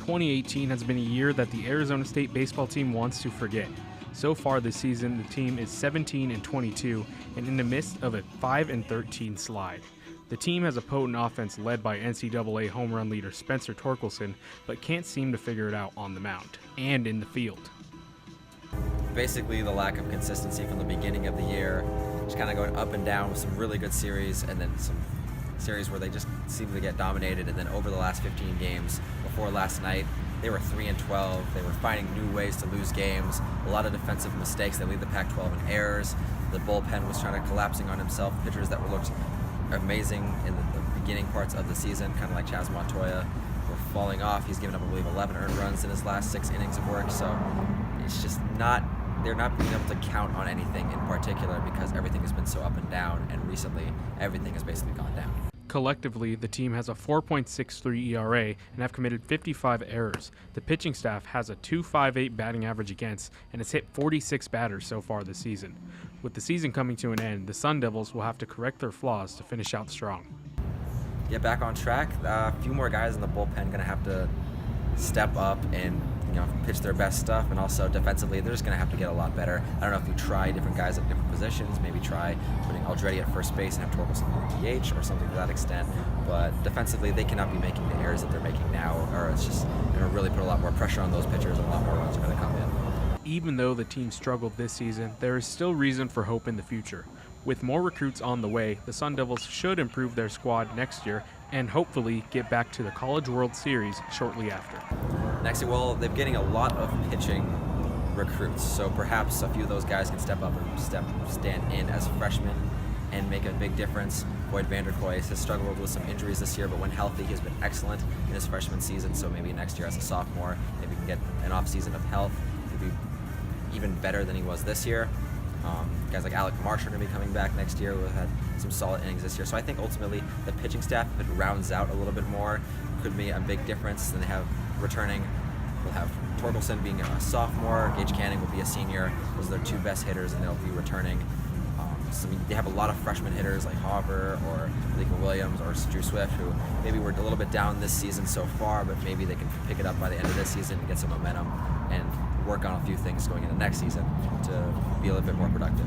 2018 has been a year that the Arizona State baseball team wants to forget. So far this season, the team is 17-22 and in the midst of a 5-13 slide. The team has a potent offense led by NCAA home run leader Spencer Torkelson, but can't seem to figure it out on the mound and in the field. Basically, the lack of consistency from the beginning of the year, just kind of going up and down with some really good series and then some series where they just seem to get dominated. And then over the last 15 games before last night, they were 3-12. They were finding new ways to lose games. A lot of defensive mistakes. They lead the Pac-12 in errors. The bullpen was trying to collapsing on himself. Pitchers that looked amazing in the beginning parts of the season, kind of like Chaz Montoya, were falling off. He's given up, I believe, 11 earned runs in his last 6 innings of work. So it's just they're not being able to count on anything in particular because everything has been so up and down, and recently everything has basically gone down. Collectively, the team has a 4.63 ERA and have committed 55 errors. The pitching staff has a 2.58 batting average against and has hit 46 batters so far this season. With the season coming to an end, the Sun Devils will have to correct their flaws to finish out strong. Get back on track. A few more guys in the bullpen going to have to step up and pitch their best stuff, and also defensively they're just going to have to get a lot better. I don't know if you try different guys at different positions, maybe try putting Aldretti at first base and have Torkelson on DH or something to that extent, but defensively they cannot be making the errors that they're making now, or it's just going to really put a lot more pressure on those pitchers and a lot more runs are going to come in. Even though the team struggled this season, there is still reason for hope in the future. With more recruits on the way, the Sun Devils should improve their squad next year and hopefully get back to the College World Series shortly after. Next year, well, they're getting a lot of pitching recruits, so perhaps a few of those guys can step up and stand in as freshmen and make a big difference. Boyd Vanderkoy has struggled with some injuries this year, but when healthy, he's been excellent in his freshman season, so maybe next year as a sophomore, maybe he can get an off-season of health, he'll be even better than he was this year. Guys like Alec Marsh are going to be coming back next year, who have had some solid innings this year. So I think ultimately the pitching staff, if it rounds out a little bit more, could be a big difference. Then they have returning, we'll have Torkelson being a sophomore, Gage Canning will be a senior. Those are their 2 best hitters, and they'll be returning. So they have a lot of freshman hitters like Hauber or Lincoln Williams or Drew Swift, who maybe were a little bit down this season so far, but maybe they can pick it up by the end of this season and get some momentum and work on a few things going into next season to be a little bit more productive.